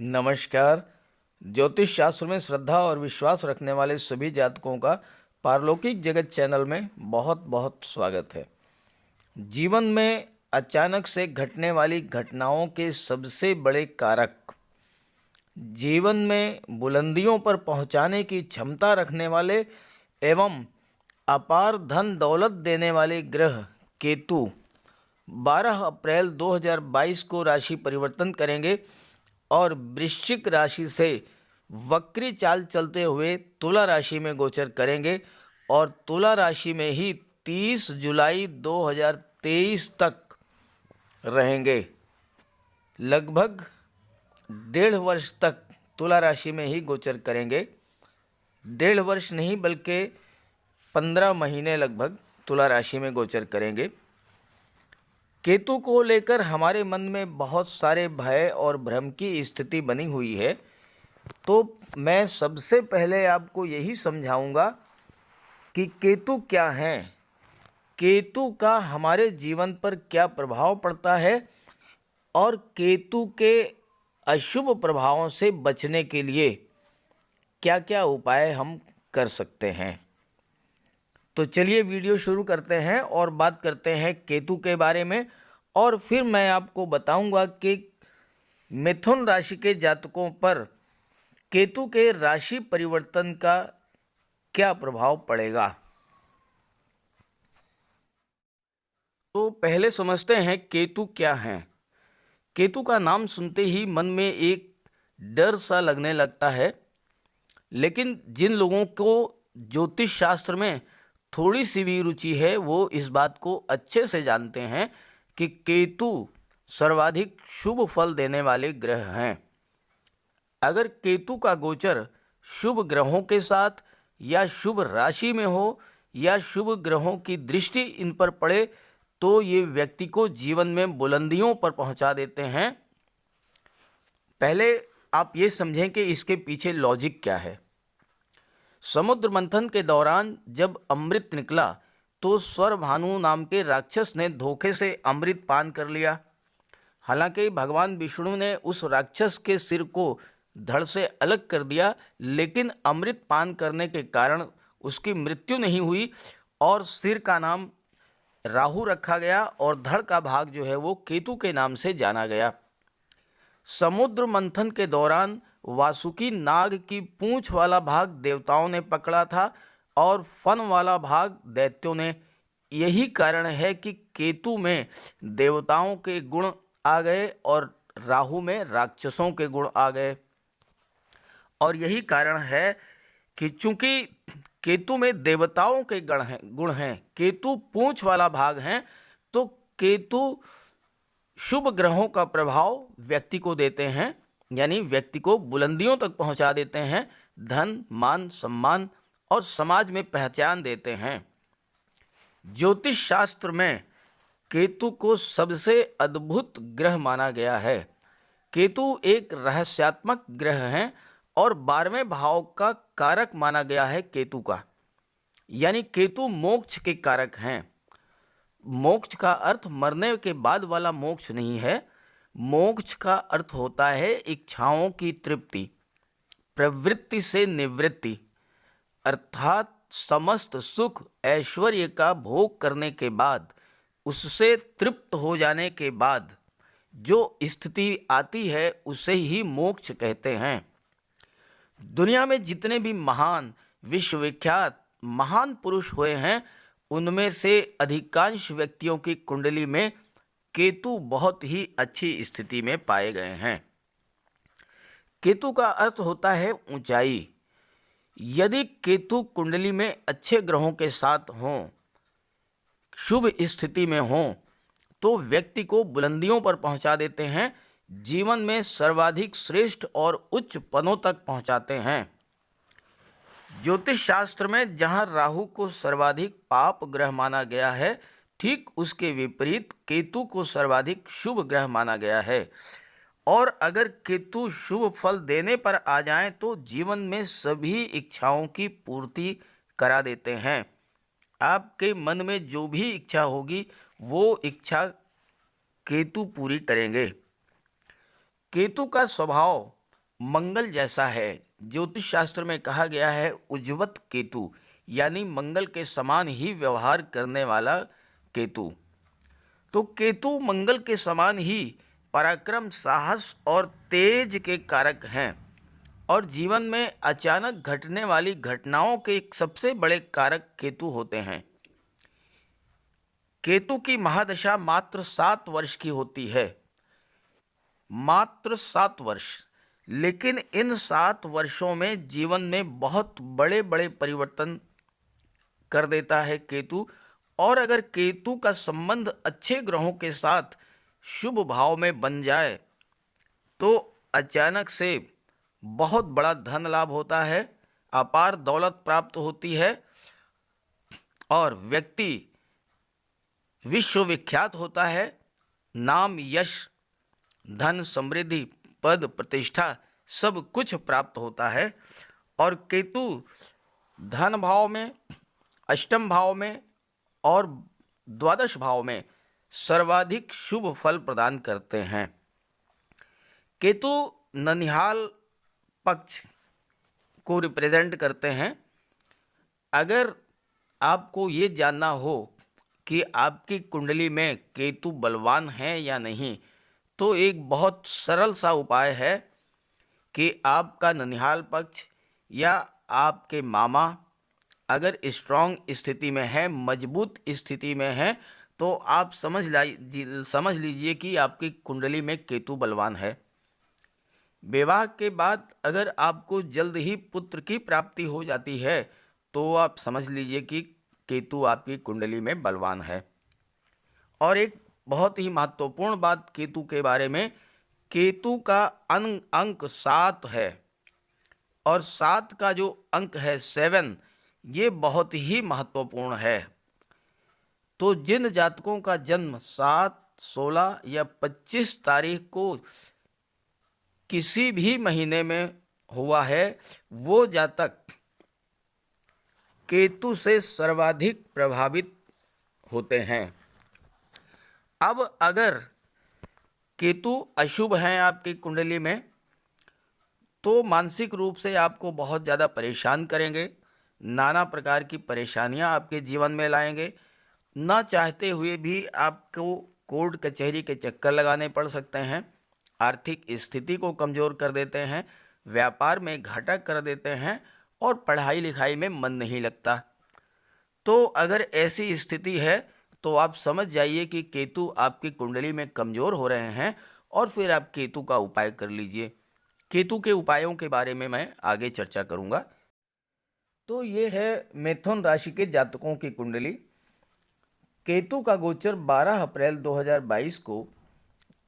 नमस्कार। ज्योतिष शास्त्र में श्रद्धा और विश्वास रखने वाले सभी जातकों का पारलौकिक जगत चैनल में बहुत बहुत स्वागत है। जीवन में अचानक से घटने वाली घटनाओं के सबसे बड़े कारक, जीवन में बुलंदियों पर पहुंचाने की क्षमता रखने वाले एवं अपार धन दौलत देने वाले ग्रह केतु 12 अप्रैल 2022 को राशि परिवर्तन करेंगे और वृश्चिक राशि से वक्री चाल चलते हुए तुला राशि में गोचर करेंगे और तुला राशि में ही 30 जुलाई 2023 तक रहेंगे। लगभग 1.5 वर्ष तक तुला राशि में ही गोचर करेंगे। 1.5 वर्ष नहीं बल्कि 15 महीने लगभग तुला राशि में गोचर करेंगे। केतु को लेकर हमारे मन में बहुत सारे भय और भ्रम की स्थिति बनी हुई है, तो मैं सबसे पहले आपको यही समझाऊंगा कि केतु क्या हैं, केतु का हमारे जीवन पर क्या प्रभाव पड़ता है और केतु के अशुभ प्रभावों से बचने के लिए क्या क्या उपाय हम कर सकते हैं। तो चलिए वीडियो शुरू करते हैं और बात करते हैं केतु के बारे में, और फिर मैं आपको बताऊंगा कि मिथुन राशि के जातकों पर केतु के राशि परिवर्तन का क्या प्रभाव पड़ेगा। तो पहले समझते हैं केतु क्या हैं। केतु का नाम सुनते ही मन में एक डर सा लगने लगता है, लेकिन जिन लोगों को ज्योतिष शास्त्र में थोड़ी सी भी रुचि है वो इस बात को अच्छे से जानते हैं कि केतु सर्वाधिक शुभ फल देने वाले ग्रह हैं। अगर केतु का गोचर शुभ ग्रहों के साथ या शुभ राशि में हो या शुभ ग्रहों की दृष्टि इन पर पड़े तो ये व्यक्ति को जीवन में बुलंदियों पर पहुंचा देते हैं। पहले आप ये समझें कि इसके पीछे लॉजिक क्या है। समुद्र मंथन के दौरान जब अमृत निकला तो स्वरभानु नाम के राक्षस ने धोखे से अमृत पान कर लिया। हालांकि भगवान विष्णु ने उस राक्षस के सिर को धड़ से अलग कर दिया, लेकिन अमृत पान करने के कारण उसकी मृत्यु नहीं हुई और सिर का नाम राहु रखा गया और धड़ का भाग जो है वो केतु के नाम से जाना गया। समुद्र मंथन के दौरान वासुकी नाग की पूंछ वाला भाग देवताओं ने पकड़ा था और फन वाला भाग दैत्यों ने। यही कारण है कि केतु में देवताओं के गुण आ गए और राहु में राक्षसों के गुण आ गए। और यही कारण है कि चूंकि केतु में देवताओं के गुण हैं, केतु पूंछ वाला भाग हैं, तो केतु शुभ ग्रहों का प्रभाव व्यक्ति को देते हैं, यानी व्यक्ति को बुलंदियों तक पहुंचा देते हैं, धन मान सम्मान और समाज में पहचान देते हैं। ज्योतिष शास्त्र में केतु को सबसे अद्भुत ग्रह माना गया है। केतु एक रहस्यात्मक ग्रह है और 12वें भाव का कारक माना गया है केतु का, यानी केतु मोक्ष के कारक हैं। मोक्ष का अर्थ मरने के बाद वाला मोक्ष नहीं है। मोक्ष का अर्थ होता है इच्छाओं की तृप्ति, प्रवृत्ति से निवृत्ति, अर्थात समस्त सुख ऐश्वर्य का भोग करने के बाद, उससे तृप्त हो जाने के बाद जो स्थिति आती है उसे ही मोक्ष कहते हैं। दुनिया में जितने भी महान विश्वविख्यात महान पुरुष हुए हैं उनमें से अधिकांश व्यक्तियों की कुंडली में केतु बहुत ही अच्छी स्थिति में पाए गए हैं। केतु का अर्थ होता है ऊंचाई। यदि केतु कुंडली में अच्छे ग्रहों के साथ हों, शुभ स्थिति में हों, तो व्यक्ति को बुलंदियों पर पहुंचा देते हैं, जीवन में सर्वाधिक श्रेष्ठ और उच्च पदों तक पहुंचाते हैं। ज्योतिष शास्त्र में जहां राहु को सर्वाधिक पाप ग्रह माना गया है, ठीक उसके विपरीत केतु को सर्वाधिक शुभ ग्रह माना गया है। और अगर केतु शुभ फल देने पर आ जाए तो जीवन में सभी इच्छाओं की पूर्ति करा देते हैं। आपके मन में जो भी इच्छा होगी वो इच्छा केतु पूरी करेंगे। केतु का स्वभाव मंगल जैसा है। ज्योतिष शास्त्र में कहा गया है उज्ज्वत केतु, यानी मंगल के समान ही व्यवहार करने वाला केतु। तो केतु मंगल के समान ही पराक्रम, साहस और तेज के कारक हैं और जीवन में अचानक घटने वाली घटनाओं के एक सबसे बड़े कारक केतु होते हैं। केतु की महादशा मात्र 7 वर्ष की होती है, मात्र 7 वर्ष। लेकिन इन 7 वर्षों में जीवन में बहुत बड़े बड़े परिवर्तन कर देता है केतु। और अगर केतु का संबंध अच्छे ग्रहों के साथ शुभ भाव में बन जाए तो अचानक से बहुत बड़ा धन लाभ होता है, अपार दौलत प्राप्त होती है और व्यक्ति विश्वविख्यात होता है। नाम, यश, धन, समृद्धि, पद, प्रतिष्ठा सब कुछ प्राप्त होता है। और केतु धन भाव में, अष्टम भाव में और द्वादश भाव में सर्वाधिक शुभ फल प्रदान करते हैं। केतु ननिहाल पक्ष को रिप्रेजेंट करते हैं। अगर आपको ये जानना हो कि आपकी कुंडली में केतु बलवान है या नहीं, तो एक बहुत सरल सा उपाय है कि आपका ननिहाल पक्ष या आपके मामा अगर स्ट्रॉन्ग स्थिति में है, मजबूत स्थिति में है, तो आप समझ लीजिए कि आपकी कुंडली में केतु बलवान है। विवाह के बाद अगर आपको जल्द ही पुत्र की प्राप्ति हो जाती है तो आप समझ लीजिए कि केतु आपकी कुंडली में बलवान है। और एक बहुत ही महत्वपूर्ण बात केतु के बारे में, केतु का अंक 7 है और 7 का जो अंक है 7, ये बहुत ही महत्वपूर्ण है। तो जिन जातकों का जन्म 7, 16 या 25 तारीख को किसी भी महीने में हुआ है, वो जातक केतु से सर्वाधिक प्रभावित होते हैं। अब अगर केतु अशुभ हैं आपकी कुंडली में तो मानसिक रूप से आपको बहुत ज़्यादा परेशान करेंगे, नाना प्रकार की परेशानियां आपके जीवन में लाएंगे। ना चाहते हुए भी आपको कोर्ट कचहरी के चक्कर लगाने पड़ सकते हैं, आर्थिक स्थिति को कमज़ोर कर देते हैं, व्यापार में घाटा कर देते हैं और पढ़ाई लिखाई में मन नहीं लगता। तो अगर ऐसी स्थिति है तो आप समझ जाइए कि केतु आपकी कुंडली में कमज़ोर हो रहे हैं और फिर आप केतु का उपाय कर लीजिए। केतु के उपायों के बारे में मैं आगे चर्चा करूंगा। तो ये है मिथुन राशि के जातकों की कुंडली। केतु का गोचर 12 अप्रैल 2022 को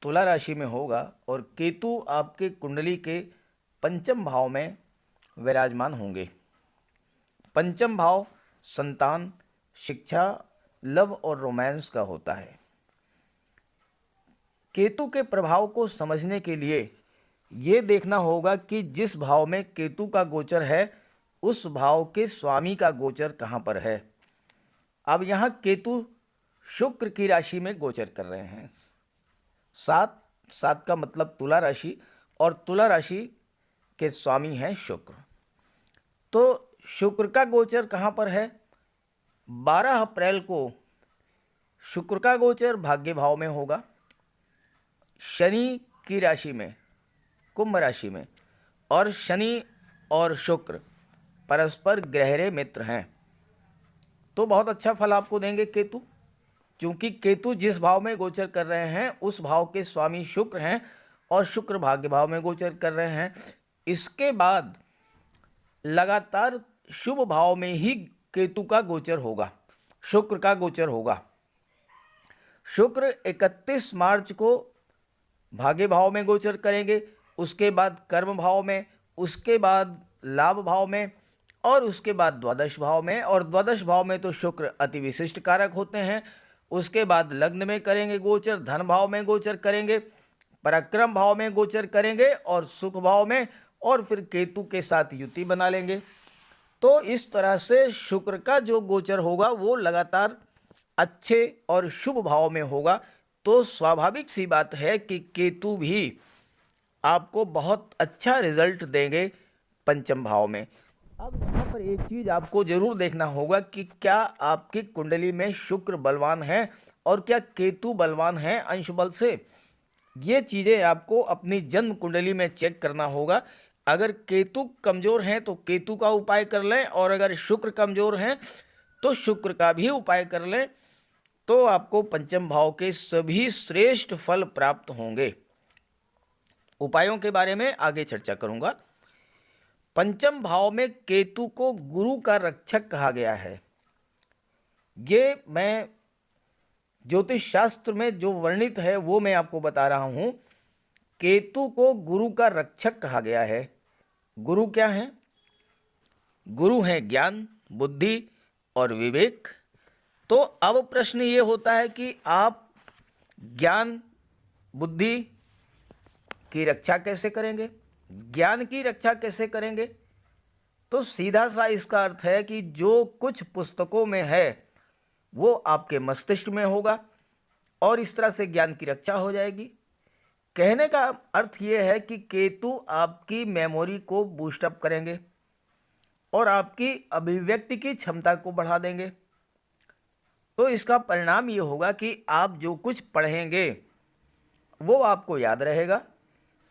तुला राशि में होगा और केतु आपके कुंडली के पंचम भाव में विराजमान होंगे। पंचम भाव संतान, शिक्षा, लव और रोमांस का होता है। केतु के प्रभाव को समझने के लिए ये देखना होगा कि जिस भाव में केतु का गोचर है उस भाव के स्वामी का गोचर कहाँ पर है। अब यहाँ केतु शुक्र की राशि में गोचर कर रहे हैं। 7 का मतलब तुला राशि और तुला राशि के स्वामी हैं शुक्र। तो शुक्र का गोचर कहाँ पर है? 12 अप्रैल को शुक्र का गोचर भाग्य भाव में होगा, शनि की राशि में, कुंभ राशि में। और शनि और शुक्र परस्पर गहरे मित्र हैं, तो बहुत अच्छा फल आपको देंगे केतु। क्योंकि केतु जिस भाव में गोचर कर रहे हैं उस भाव के स्वामी शुक्र हैं और शुक्र भाग्य भाव में गोचर कर रहे हैं। इसके बाद लगातार शुभ भाव में ही केतु का गोचर होगा, शुक्र का गोचर होगा। शुक्र 31 मार्च को भाग्य भाव में गोचर करेंगे, उसके बाद कर्म भाव में, उसके बाद लाभ भाव में और उसके बाद द्वादश भाव में। और द्वादश भाव में तो शुक्र अति विशिष्ट कारक होते हैं। उसके बाद लग्न में करेंगे गोचर, धन भाव में गोचर करेंगे, पराक्रम भाव में गोचर करेंगे और सुख भाव में, और फिर केतु के साथ युति बना लेंगे। तो इस तरह से शुक्र का जो गोचर होगा वो लगातार अच्छे और शुभ भाव में होगा। तो स्वाभाविक सी बात है कि केतु भी आपको बहुत अच्छा रिजल्ट देंगे पंचम भाव में। अब यहाँ पर एक चीज आपको जरूर देखना होगा कि क्या आपकी कुंडली में शुक्र बलवान है और क्या केतु बलवान है अंश बल से। ये चीजें आपको अपनी जन्म कुंडली में चेक करना होगा। अगर केतु कमजोर हैं तो केतु का उपाय कर लें, और अगर शुक्र कमजोर हैं तो शुक्र का भी उपाय कर लें, तो आपको पंचम भाव के सभी श्रेष्ठ फल प्राप्त होंगे। उपायों के बारे में आगे चर्चा करूंगा। पंचम भाव में केतु को गुरु का रक्षक कहा गया है। ये मैं ज्योतिष शास्त्र में जो वर्णित है वो मैं आपको बता रहा हूं। केतु को गुरु का रक्षक कहा गया है। गुरु क्या है? गुरु है ज्ञान, बुद्धि और विवेक। तो अब प्रश्न ये होता है कि आप ज्ञान बुद्धि की रक्षा कैसे करेंगे, ज्ञान की रक्षा कैसे करेंगे? तो सीधा सा इसका अर्थ है कि जो कुछ पुस्तकों में है वो आपके मस्तिष्क में होगा और इस तरह से ज्ञान की रक्षा हो जाएगी। कहने का अर्थ ये है कि केतु आपकी मेमोरी को बूस्टअप करेंगे और आपकी अभिव्यक्ति की क्षमता को बढ़ा देंगे। तो इसका परिणाम ये होगा कि आप जो कुछ पढ़ेंगे वो आपको याद रहेगा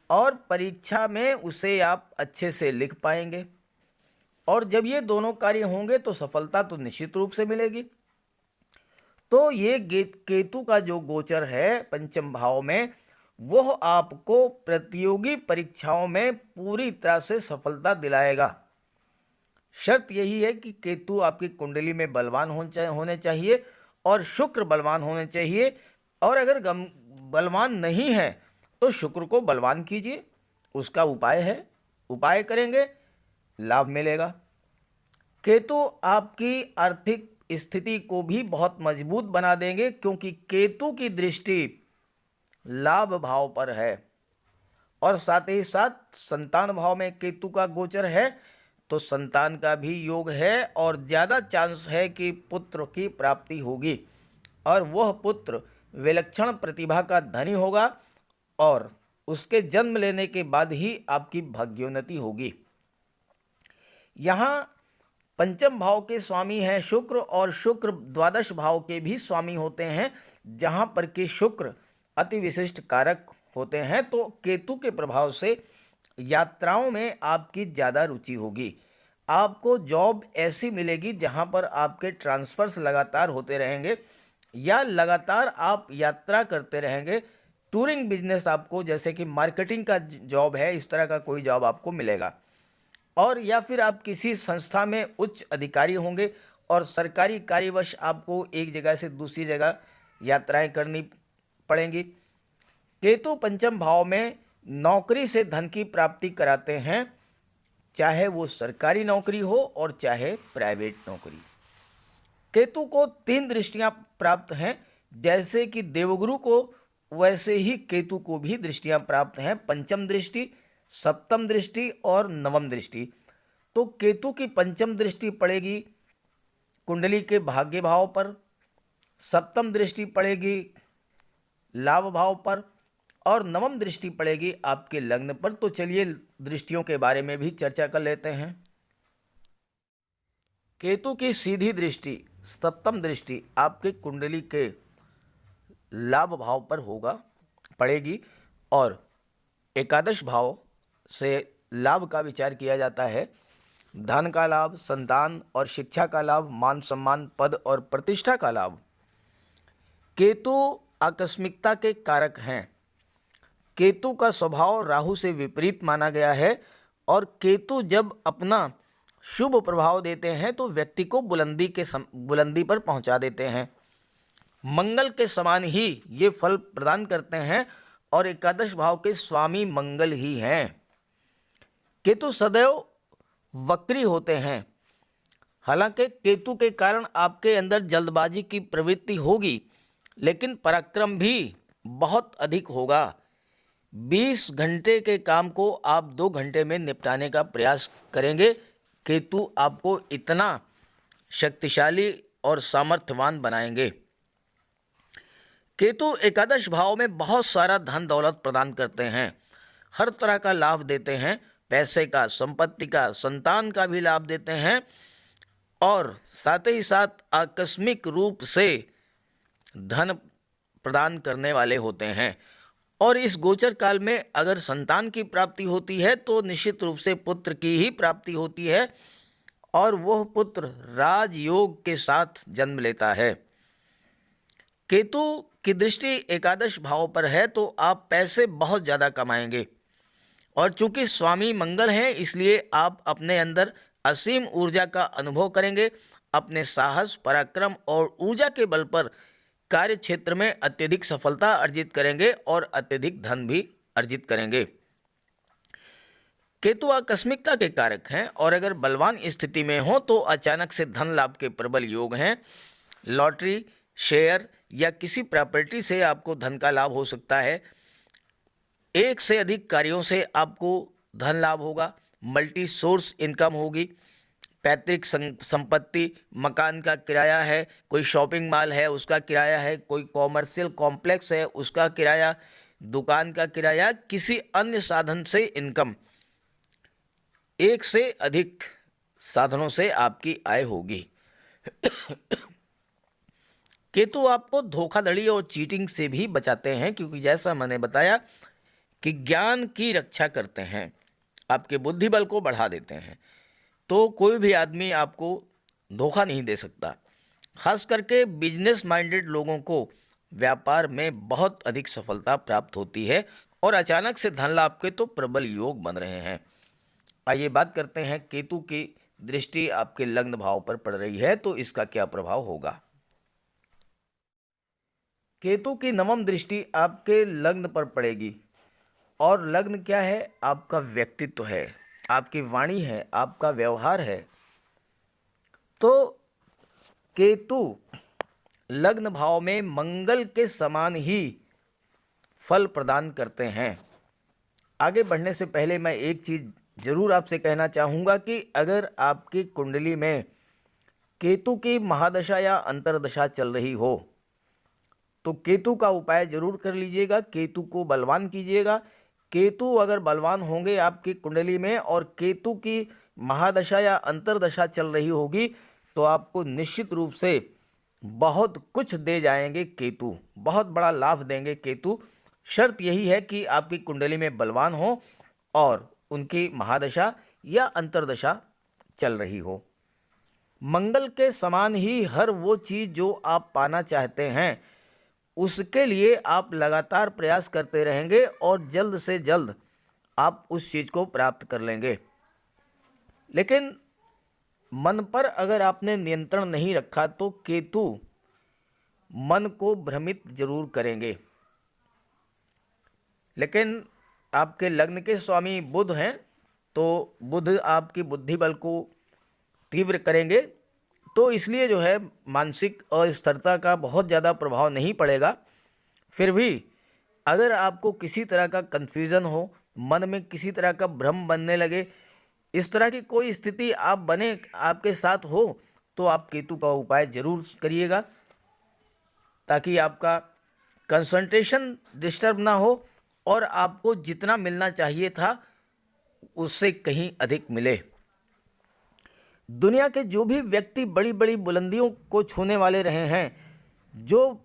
और परीक्षा में उसे आप अच्छे से लिख पाएंगे। और जब ये दोनों कार्य होंगे तो सफलता तो निश्चित रूप से मिलेगी। तो ये केतु का जो गोचर है पंचम भाव में, वह आपको प्रतियोगी परीक्षाओं में पूरी तरह से सफलता दिलाएगा। शर्त यही है कि केतु आपकी कुंडली में बलवान होने चाहिए और शुक्र बलवान होने चाहिए। और अगर बलवान नहीं है तो शुक्र को बलवान कीजिए, उसका उपाय है, उपाय करेंगे लाभ मिलेगा। केतु आपकी आर्थिक स्थिति को भी बहुत मजबूत बना देंगे, क्योंकि केतु की दृष्टि लाभ भाव पर है और साथ ही साथ संतान भाव में केतु का गोचर है, तो संतान का भी योग है और ज़्यादा चांस है कि पुत्र की प्राप्ति होगी और वह पुत्र विलक्षण प्रतिभा का धनी होगा और उसके जन्म लेने के बाद ही आपकी भाग्योन्नति होगी। यहाँ पंचम भाव के स्वामी हैं शुक्र और शुक्र द्वादश भाव के भी स्वामी होते हैं, जहाँ पर कि शुक्र अति विशिष्ट कारक होते हैं। तो केतु के प्रभाव से यात्राओं में आपकी ज़्यादा रुचि होगी। आपको जॉब ऐसी मिलेगी जहाँ पर आपके ट्रांसफर्स लगातार होते रहेंगे या लगातार आप यात्रा करते रहेंगे। टूरिंग बिजनेस आपको, जैसे कि मार्केटिंग का जॉब है, इस तरह का कोई जॉब आपको मिलेगा। और या फिर आप किसी संस्था में उच्च अधिकारी होंगे और सरकारी कार्यवश आपको एक जगह से दूसरी जगह यात्राएं करनी पड़ेंगी। केतु पंचम भाव में नौकरी से धन की प्राप्ति कराते हैं, चाहे वो सरकारी नौकरी हो और चाहे प्राइवेट नौकरी। केतु को 3 दृष्टियां प्राप्त हैं, जैसे कि देवगुरु को वैसे ही केतु को भी दृष्टियां प्राप्त हैं, पंचम दृष्टि, सप्तम दृष्टि और नवम दृष्टि। तो केतु की पंचम दृष्टि पड़ेगी कुंडली के भाग्य भाव पर, सप्तम दृष्टि पड़ेगी लाभ भाव पर और नवम दृष्टि पड़ेगी आपके लग्न पर। तो चलिए दृष्टियों के बारे में भी चर्चा कर लेते हैं। केतु की सीधी दृष्टि, सप्तम दृष्टि आपके कुंडली के लाभ भाव पर पड़ेगी और एकादश भाव से लाभ का विचार किया जाता है। धन का लाभ, संतान और शिक्षा का लाभ, मान सम्मान, पद और प्रतिष्ठा का लाभ। केतु आकस्मिकता के कारक हैं। केतु का स्वभाव राहु से विपरीत माना गया है और केतु जब अपना शुभ प्रभाव देते हैं तो व्यक्ति को बुलंदी पर पहुंचा देते हैं। मंगल के समान ही ये फल प्रदान करते हैं और एकादश भाव के स्वामी मंगल ही हैं। केतु सदैव वक्री होते हैं। हालांकि केतु के कारण आपके अंदर जल्दबाजी की प्रवृत्ति होगी, लेकिन पराक्रम भी बहुत अधिक होगा। 20 घंटे के काम को आप 2 घंटे में निपटाने का प्रयास करेंगे। केतु आपको इतना शक्तिशाली और सामर्थ्यवान बनाएंगे। केतु एकादश भाव में बहुत सारा धन दौलत प्रदान करते हैं। हर तरह का लाभ देते हैं, पैसे का, संपत्ति का, संतान का भी लाभ देते हैं और साथ ही साथ आकस्मिक रूप से धन प्रदान करने वाले होते हैं। और इस गोचर काल में अगर संतान की प्राप्ति होती है तो निश्चित रूप से पुत्र की ही प्राप्ति होती है और वह पुत्र राजयोग के साथ जन्म लेता है। केतु की दृष्टि एकादश भाव पर है तो आप पैसे बहुत ज़्यादा कमाएंगे और चूंकि स्वामी मंगल हैं इसलिए आप अपने अंदर असीम ऊर्जा का अनुभव करेंगे। अपने साहस, पराक्रम और ऊर्जा के बल पर कार्य क्षेत्र में अत्यधिक सफलता अर्जित करेंगे और अत्यधिक धन भी अर्जित करेंगे। केतु आकस्मिकता के कारक हैं और अगर बलवान स्थिति में हो तो अचानक से धन लाभ के प्रबल योग हैं। लॉटरी, शेयर या किसी प्रॉपर्टी से आपको धन का लाभ हो सकता है। एक से अधिक कार्यों से आपको धन लाभ होगा। मल्टी सोर्स इनकम होगी। पैतृक संपत्ति, मकान का किराया है, कोई शॉपिंग मॉल है उसका किराया है, कोई कॉमर्शियल कॉम्प्लेक्स है उसका किराया, दुकान का किराया, किसी अन्य साधन से इनकम, एक से अधिक साधनों से आपकी आय होगी। केतु आपको धोखाधड़ी और चीटिंग से भी बचाते हैं क्योंकि जैसा मैंने बताया कि ज्ञान की रक्षा करते हैं, आपके बुद्धि बल को बढ़ा देते हैं, तो कोई भी आदमी आपको धोखा नहीं दे सकता। खास करके बिजनेस माइंडेड लोगों को व्यापार में बहुत अधिक सफलता प्राप्त होती है और अचानक से धन लाभ के तो प्रबल योग बन रहे हैं। आइए बात करते हैं, केतु की दृष्टि आपके लग्न भाव पर पड़ रही है तो इसका क्या प्रभाव होगा। केतु की नवम दृष्टि आपके लग्न पर पड़ेगी और लग्न क्या है? आपका व्यक्तित्व है, आपकी वाणी है, आपका व्यवहार है। तो केतु लग्न भाव में मंगल के समान ही फल प्रदान करते हैं। आगे बढ़ने से पहले मैं एक चीज़ जरूर आपसे कहना चाहूँगा कि अगर आपकी कुंडली में केतु की महादशा या अंतर्दशा चल रही हो तो केतु का उपाय जरूर कर लीजिएगा, केतु को बलवान कीजिएगा। केतु अगर बलवान होंगे आपकी कुंडली में और केतु की महादशा या अंतर्दशा चल रही होगी तो आपको निश्चित रूप से बहुत कुछ दे जाएंगे केतु, बहुत बड़ा लाभ देंगे केतु। शर्त यही है कि आपकी कुंडली में बलवान हो और उनकी महादशा या अंतर्दशा चल रही हो। मंगल के समान ही हर वो चीज़ जो आप पाना चाहते हैं उसके लिए आप लगातार प्रयास करते रहेंगे और जल्द से जल्द आप उस चीज़ को प्राप्त कर लेंगे। लेकिन मन पर अगर आपने नियंत्रण नहीं रखा तो केतु मन को भ्रमित जरूर करेंगे। लेकिन आपके लग्न के स्वामी बुध हैं तो बुध आपकी बुद्धि बल को तीव्र करेंगे, तो इसलिए जो है मानसिक अस्थिरता का बहुत ज़्यादा प्रभाव नहीं पड़ेगा। फिर भी अगर आपको किसी तरह का कन्फ्यूज़न हो, मन में किसी तरह का भ्रम बनने लगे, इस तरह की कोई स्थिति आप बने आपके साथ हो तो आप केतु का उपाय जरूर करिएगा ताकि आपका कंसंट्रेशन डिस्टर्ब ना हो और आपको जितना मिलना चाहिए था उससे कहीं अधिक मिले। दुनिया के जो भी व्यक्ति बड़ी बड़ी बुलंदियों को छूने वाले रहे हैं, जो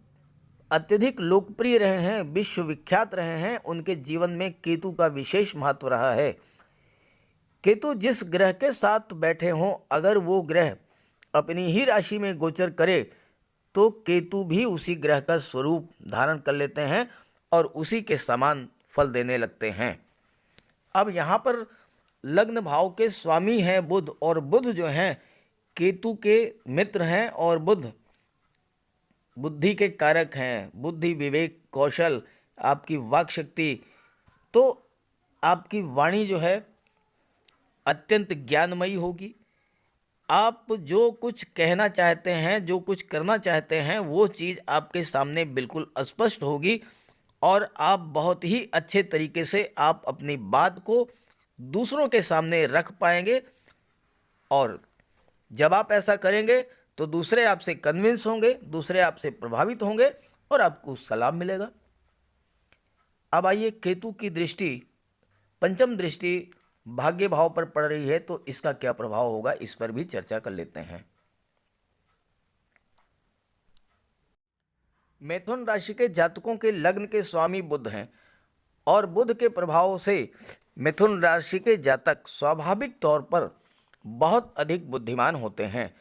अत्यधिक लोकप्रिय रहे हैं, विश्वविख्यात रहे हैं, उनके जीवन में केतु का विशेष महत्व रहा है। केतु जिस ग्रह के साथ बैठे हों, अगर वो ग्रह अपनी ही राशि में गोचर करे तो केतु भी उसी ग्रह का स्वरूप धारण कर लेते हैं और उसी के समान फल देने लगते हैं। अब यहाँ पर लग्न भाव के स्वामी हैं बुध और बुध जो हैं केतु के मित्र हैं और बुध बुद्धि के कारक हैं। बुद्धि, विवेक, कौशल, आपकी वाक शक्ति, तो आपकी वाणी जो है अत्यंत ज्ञानमयी होगी। आप जो कुछ कहना चाहते हैं, जो कुछ करना चाहते हैं, वो चीज़ आपके सामने बिल्कुल स्पष्ट होगी और आप बहुत ही अच्छे तरीके से आप अपनी बात को दूसरों के सामने रख पाएंगे और जब आप ऐसा करेंगे तो दूसरे आपसे कन्विंस होंगे, दूसरे आपसे प्रभावित होंगे और आपको सलाम मिलेगा। अब आइए केतु की दृष्टि पंचम दृष्टि भाग्य भाव पर पड़ रही है तो इसका क्या प्रभाव होगा, इस पर भी चर्चा कर लेते हैं। मिथुन राशि के जातकों के लग्न के स्वामी बुध हैं और बुध के प्रभाव से मिथुन राशि के जातक स्वाभाविक तौर पर बहुत अधिक बुद्धिमान होते हैं।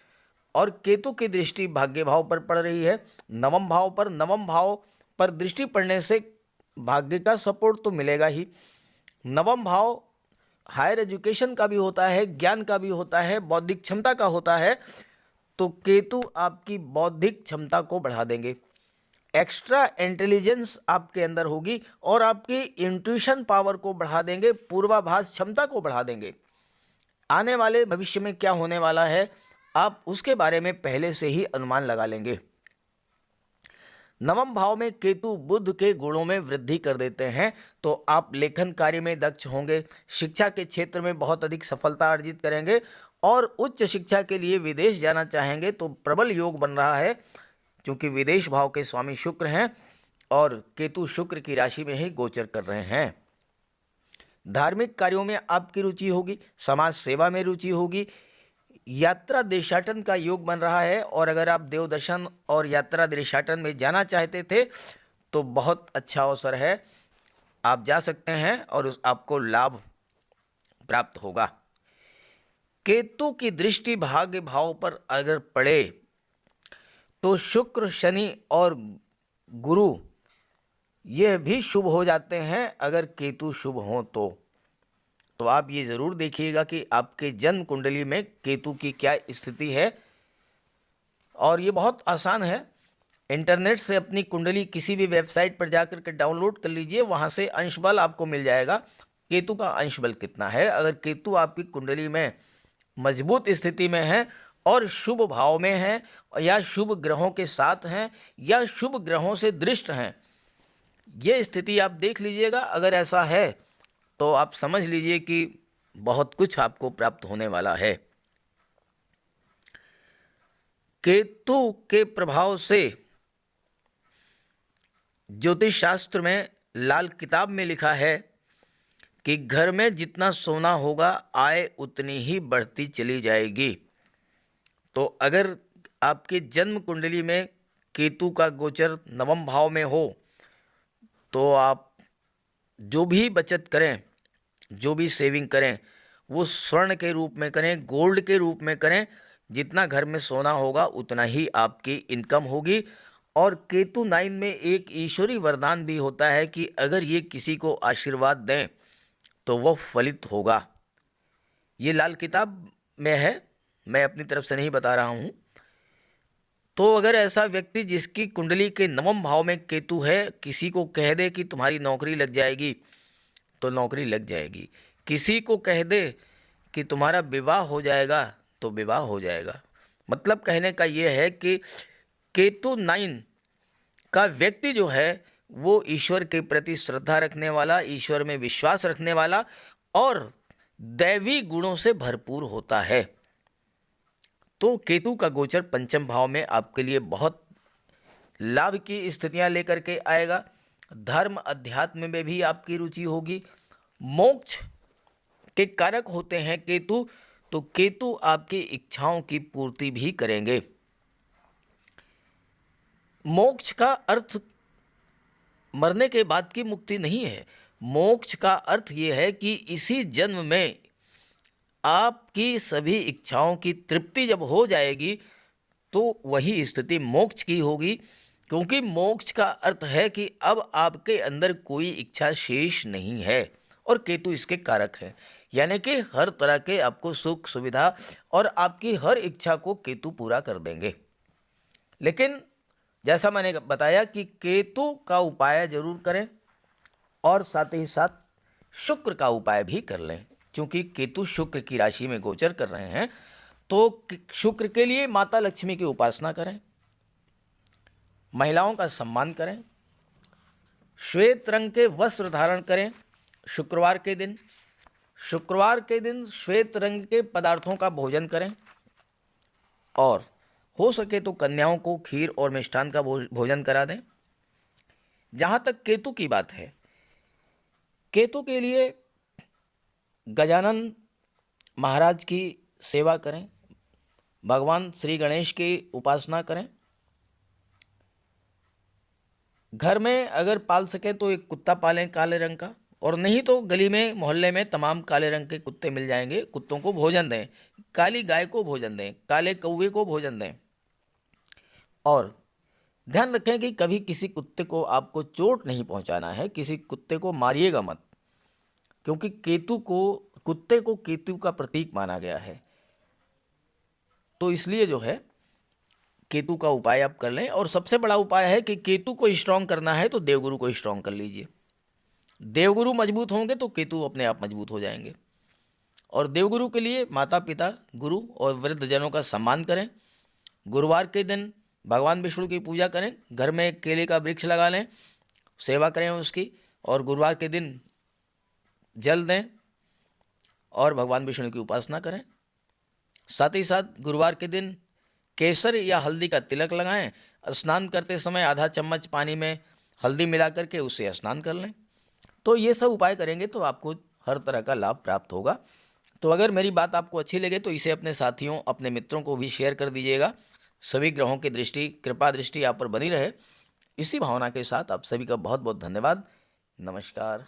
और केतु की दृष्टि भाग्य भाव पर पड़ रही है, नवम भाव पर। नवम भाव पर दृष्टि पड़ने से भाग्य का सपोर्ट तो मिलेगा ही। नवम भाव हायर एजुकेशन का भी होता है, ज्ञान का भी होता है, बौद्धिक क्षमता का होता है। तो केतु आपकी बौद्धिक क्षमता को बढ़ा देंगे, एक्स्ट्रा इंटेलिजेंस आपके अंदर होगी और आपकी इंट्यूशन पावर को बढ़ा देंगे, पूर्वाभास क्षमता को बढ़ा देंगे। आने वाले भविष्य में क्या होने वाला है आप उसके बारे में पहले से ही अनुमान लगा लेंगे। नवम भाव में केतु बुध के गुणों में वृद्धि कर देते हैं तो आप लेखन कार्य में दक्ष होंगे, शिक्षा के क्षेत्र में बहुत अधिक सफलता अर्जित करेंगे और उच्च शिक्षा के लिए विदेश जाना चाहेंगे तो प्रबल योग बन रहा है, क्योंकि विदेश भाव के स्वामी शुक्र हैं और केतु शुक्र की राशि में ही गोचर कर रहे हैं। धार्मिक कार्यों में आपकी रुचि होगी, समाज सेवा में रुचि होगी, यात्रा देशाटन का योग बन रहा है और अगर आप देव दर्शन और यात्रा देशाटन में जाना चाहते थे तो बहुत अच्छा अवसर है, आप जा सकते हैं और आपको लाभ प्राप्त होगा। केतु की दृष्टि भाग्य भाव पर अगर पड़े तो शुक्र, शनि और गुरु यह भी शुभ हो जाते हैं। अगर केतु शुभ हो तो आप ये ज़रूर देखिएगा कि आपके जन्म कुंडली में केतु की क्या स्थिति है। और ये बहुत आसान है, इंटरनेट से अपनी कुंडली किसी भी वेबसाइट पर जाकर के डाउनलोड कर लीजिए, वहाँ से अंश बल आपको मिल जाएगा, केतु का अंश बल कितना है। अगर केतु आपकी कुंडली में मजबूत स्थिति में है और शुभ भाव में है या शुभ ग्रहों के साथ हैं या शुभ ग्रहों से दृष्ट हैं, ये स्थिति आप देख लीजिएगा। अगर ऐसा है तो आप समझ लीजिए कि बहुत कुछ आपको प्राप्त होने वाला है। केतु के प्रभाव से ज्योतिष शास्त्र में लाल किताब में लिखा है कि घर में जितना सोना होगा आय उतनी ही बढ़ती चली जाएगी। तो अगर आपके जन्म कुंडली में केतु का गोचर नवम भाव में हो तो आप जो भी बचत करें, जो भी सेविंग करें, वो स्वर्ण के रूप में करें, गोल्ड के रूप में करें। जितना घर में सोना होगा उतना ही आपकी इनकम होगी। और केतु 9 में एक ईश्वरी वरदान भी होता है कि अगर ये किसी को आशीर्वाद दें तो वह फलित होगा। ये लाल किताब में है, मैं अपनी तरफ से नहीं बता रहा हूँ। तो अगर ऐसा व्यक्ति जिसकी कुंडली के नवम भाव में केतु है किसी को कह दे कि तुम्हारी नौकरी लग जाएगी तो नौकरी लग जाएगी, किसी को कह दे कि तुम्हारा विवाह हो जाएगा तो विवाह हो जाएगा। मतलब कहने का ये है कि केतु 9 का व्यक्ति जो है वो ईश्वर के प्रति श्रद्धा रखने वाला, ईश्वर में विश्वास रखने वाला और दैवी गुणों से भरपूर होता है। तो केतु का गोचर पंचम भाव में आपके लिए बहुत लाभ की स्थितियां लेकर के आएगा। धर्म अध्यात्म में भी आपकी रुचि होगी। मोक्ष के कारक होते हैं केतु, तो केतु आपकी इच्छाओं की पूर्ति भी करेंगे। मोक्ष का अर्थ मरने के बाद की मुक्ति नहीं है। मोक्ष का अर्थ यह है कि इसी जन्म में आपकी सभी इच्छाओं की तृप्ति जब हो जाएगी तो वही स्थिति मोक्ष की होगी, क्योंकि मोक्ष का अर्थ है कि अब आपके अंदर कोई इच्छा शेष नहीं है और केतु इसके कारक है। यानी कि हर तरह के आपको सुख सुविधा और आपकी हर इच्छा को केतु पूरा कर देंगे। लेकिन जैसा मैंने बताया कि केतु का उपाय जरूर करें और साथ ही साथ शुक्र का उपाय भी कर लें, क्योंकि केतु शुक्र की राशि में गोचर कर रहे हैं। तो शुक्र के लिए माता लक्ष्मी की उपासना करें, महिलाओं का सम्मान करें, श्वेत रंग के वस्त्र धारण करें शुक्रवार के दिन। शुक्रवार के दिन श्वेत रंग के पदार्थों का भोजन करें और हो सके तो कन्याओं को खीर और मिष्ठान का भोजन करा दें। जहाँ तक केतु की बात है, केतु के लिए गजानन महाराज की सेवा करें, भगवान श्री गणेश की उपासना करें। घर में अगर पाल सकें तो एक कुत्ता पालें काले रंग का, और नहीं तो गली में मोहल्ले में तमाम काले रंग के कुत्ते मिल जाएंगे, कुत्तों को भोजन दें, काली गाय को भोजन दें, काले कौवे को भोजन दें। और ध्यान रखें कि कभी किसी कुत्ते को आपको चोट नहीं पहुंचाना है, किसी कुत्ते को मारिएगा मत, क्योंकि कुत्ते को केतु का प्रतीक माना गया है। तो इसलिए जो है केतु का उपाय आप कर लें। और सबसे बड़ा उपाय है कि केतु को स्ट्रांग करना है तो देवगुरु को स्ट्रांग कर लीजिए। देवगुरु मजबूत होंगे तो केतु अपने आप मजबूत हो जाएंगे। और देवगुरु के लिए माता पिता, गुरु और वृद्धजनों का सम्मान करें। गुरुवार के दिन भगवान विष्णु की पूजा करें, घर में एक केले का वृक्ष लगा लें, सेवा करें उसकी, और गुरुवार के दिन जल दें और भगवान विष्णु की उपासना करें। साथ ही साथ गुरुवार के दिन केसर या हल्दी का तिलक लगाएं। स्नान करते समय आधा चम्मच पानी में हल्दी मिला करके उससे स्नान कर लें। तो ये सब उपाय करेंगे तो आपको हर तरह का लाभ प्राप्त होगा। तो अगर मेरी बात आपको अच्छी लगे तो इसे अपने साथियों, अपने मित्रों को भी शेयर कर दीजिएगा। सभी ग्रहों की दृष्टि, कृपा दृष्टि आप पर बनी रहे, इसी भावना के साथ आप सभी का बहुत बहुत धन्यवाद। नमस्कार।